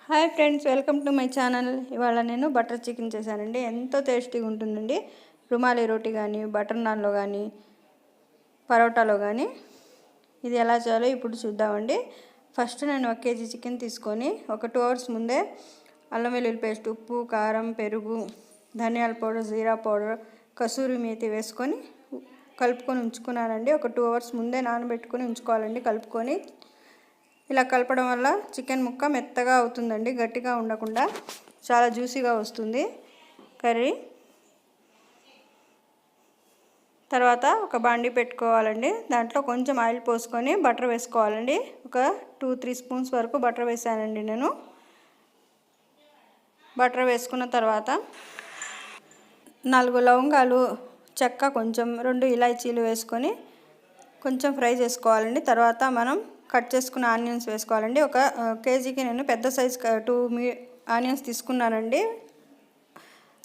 Hi friends, welcome to my channel. ఇవాళ నేను butter chicken చేశానండి. ఎంతో టేస్టీగా ఉంటుందండి. రుమాలి రోటీ కానీ, బటర్ నాన్లో కానీ, పరోటాలో కానీ ఇది ఎలా చేయాలో ఇప్పుడు చూద్దామండి. ఫస్ట్ నేను 1 కేజీ చికెన్ తీసుకొని ఒక 2 అవర్స్ ముందే అల్లం వెల్లుల్లి పేస్ట్, ఉప్పు, కారం, పెరుగు, ధనియాల పౌడర్, జీరా పౌడర్, కసూరి మేతి వేసుకొని కలుపుకొని ఉంచుకున్నానండి. ఒక 2 అవర్స్ ముందే నానబెట్టుకొని ఉంచుకోవాలండి. కలుపుకొని ఇలా కలపడం వల్ల చికెన్ ముక్క మెత్తగా అవుతుందండి, గట్టిగా ఉండకుండా చాలా జ్యూసీగా వస్తుంది కర్రీ. తర్వాత ఒక బాండీ పెట్టుకోవాలండి. దాంట్లో కొంచెం ఆయిల్ పోసుకొని బటర్ వేసుకోవాలండి. ఒక 2-3 స్పూన్స్ వరకు బటర్ వేసానండి నేను. బటర్ వేసుకున్న తర్వాత 4 లవంగాలు, చెక్క, కొంచెం 2 ఇలాచీలు వేసుకొని కొంచెం ఫ్రై చేసుకోవాలండి. తర్వాత మనం కట్ చేసుకున్న ఆనియన్స్ వేసుకోవాలండి. ఒక కేజీకి నేను పెద్ద సైజ్ 2 ఆనియన్స్ తీసుకున్నానండి.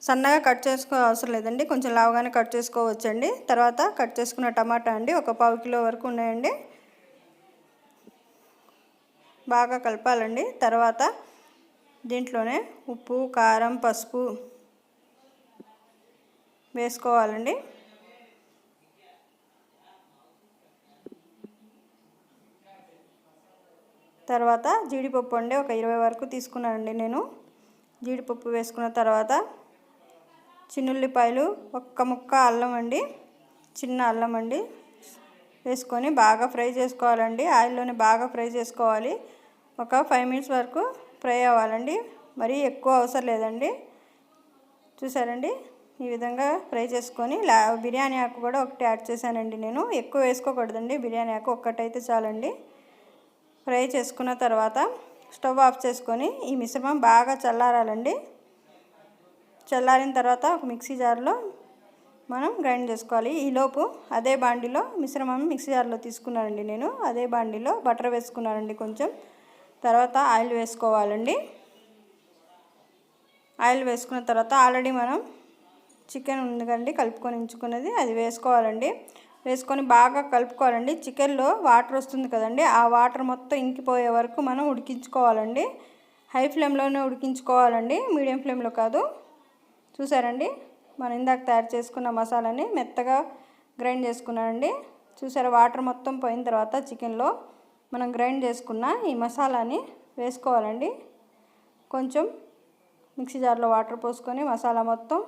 సన్నగా కట్ చేసుకో అవసరం లేదండి, కొంచెం లావుగానే కట్ చేసుకోవచ్చండి. తర్వాత కట్ చేసుకున్న టమాటా అండి, ఒక 1/2 కిలో వరకు ఉన్నాయండి. బాగా కలపాలండి. తర్వాత దీంట్లోనే ఉప్పు, కారం, పసుపు వేసుకోవాలండి. తర్వాత జీడిపప్పు అండి, ఒక 20 వరకు తీసుకున్నానండి నేను. జీడిపప్పు వేసుకున్న తర్వాత చిన్నుల్లిపాయలు, ఒక్క ముక్క అల్లం అండి, చిన్న అల్లం అండి వేసుకొని బాగా ఫ్రై చేసుకోవాలండి. ఆయిల్లోనే బాగా ఫ్రై చేసుకోవాలి. ఒక 5 మినిట్స్ వరకు ఫ్రై అవ్వాలండి. మరీ ఎక్కువ అవసరం లేదండి. చూసారండి, ఈ విధంగా ఫ్రై చేసుకొని బిర్యానీ ఆకు కూడా ఒకటి యాడ్ చేశానండి నేను. ఎక్కువ వేసుకోకూడదండి, బిర్యానీ ఆకు ఒక్కటైతే చాలండి. ఫ్రై చేసుకున్న తర్వాత స్టవ్ ఆఫ్ చేసుకొని ఈ మిశ్రమం బాగా చల్లారాలండి. చల్లారిన తర్వాత ఒక మిక్సీ జార్లో మనం గ్రైండ్ చేసుకోవాలి. ఈలోపు అదే బాండిలో మిశ్రమం మిక్సీ జార్లో తీసుకున్నానండి నేను. అదే బాండిలో బటర్ వేసుకున్నానండి కొంచెం. తర్వాత ఆయిల్ వేసుకోవాలండి. ఆయిల్ వేసుకున్న తర్వాత ఆల్రెడీ మనం చికెన్ ఉంది కదండి కలుపుకొని ఉంచుకున్నది, అది వేసుకోవాలండి. వేసుకొని బాగా కలుపుకోవాలండి. చికెన్లో వాటర్ వస్తుంది కదండి, ఆ వాటర్ మొత్తం ఇంకిపోయే వరకు మనం ఉడికించుకోవాలండి. హై ఫ్లేమ్లోనే ఉడికించుకోవాలండి, మీడియం ఫ్లేమ్లో కాదు. చూసారండి, మనం ఇందాక తయారు చేసుకున్న మసాలాని మెత్తగా గ్రైండ్ చేసుకున్నానండి. చూసారా, వాటర్ మొత్తం పోయిన తర్వాత చికెన్లో మనం గ్రైండ్ చేసుకున్న ఈ మసాలాని వేసుకోవాలండి. కొంచెం మిక్సీ జార్లో వాటర్ పోసుకొని మసాలా మొత్తం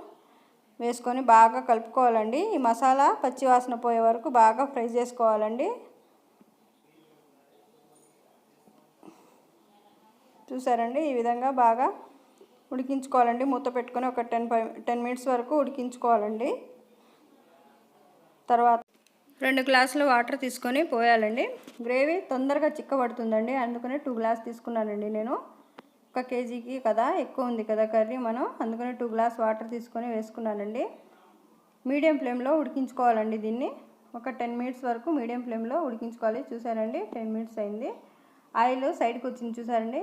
వేసుకొని బాగా కలుపుకోవాలండి. ఈ మసాలా పచ్చివాసన పోయే వరకు బాగా ఫ్రై చేసుకోవాలండి. చూసారండి, ఈ విధంగా బాగా ఉడికించుకోవాలండి. మూత పెట్టుకొని ఒక 10 మినిట్స్ వరకు ఉడికించుకోవాలండి. తర్వాత 2 గ్లాసులు వాటర్ తీసుకొని పోయాలండి. గ్రేవీ తొందరగా చిక్కబడుతుందండి, అందుకనే 2 గ్లాస్ తీసుకున్నానండి నేను. 1 కేజీకి కదా, ఎక్కువ ఉంది కదా కర్రీ, మనం అందుకని 2 గ్లాస్ వాటర్ తీసుకొని వేసుకున్నానండి. మీడియం ఫ్లేమ్లో ఉడికించుకోవాలండి దీన్ని. ఒక 10 మినిట్స్ వరకు మీడియం ఫ్లేమ్లో ఉడికించుకోవాలి. చూసారండి, 10 మినిట్స్ అయింది. ఆయిల్ సైడ్కి వచ్చింది చూసారండి,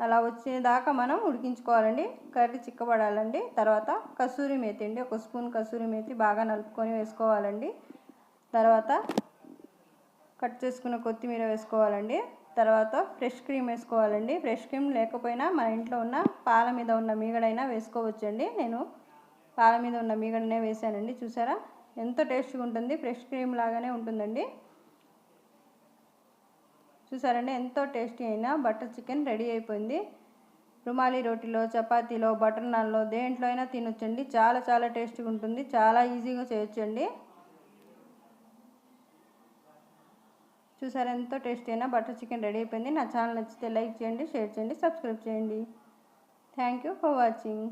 అలా వచ్చేదాకా మనం ఉడికించుకోవాలండి. కర్రీ చిక్కబడాలండి. తర్వాత కసూరి మేతి అండి, 1 స్పూన్ కసూరి మేతి బాగా నలుపుకొని వేసుకోవాలండి. తర్వాత కట్ చేసుకున్న కొత్తిమీర వేసుకోవాలండి. తర్వాత ఫ్రెష్ క్రీమ్ వేసుకోవాలండి. ఫ్రెష్ క్రీమ్ లేకపోయినా మన ఇంట్లో ఉన్న పాల మీద ఉన్న మీగడైనా వేసుకోవచ్చండి. నేను పాల మీద ఉన్న మీగడనే వేసానండి. చూసారా, ఎంతో టేస్ట్గా ఉంటుంది, ఫ్రెష్ క్రీమ్ లాగానే ఉంటుందండి. చూసారండి, ఎంతో టేస్టీ అయిన బటర్ చికెన్ రెడీ అయిపోయింది. రుమాలి రోటీలో, చపాతీలో, బటర్ నాన్లో దేంట్లో అయినా తినొచ్చండి. చాలా చాలా టేస్టీగా ఉంటుంది, చాలా ఈజీగా చేయొచ్చండి. చూసారా, ఎంతో టేస్టీ అయిన బటర్ చికెన్ రెడీ అయిపోయింది. నా ఛానల్ నచ్చితే లైక్ చేయండి, షేర్ చేయండి, సబ్స్క్రైబ్ చేయండి. Thank you for watching.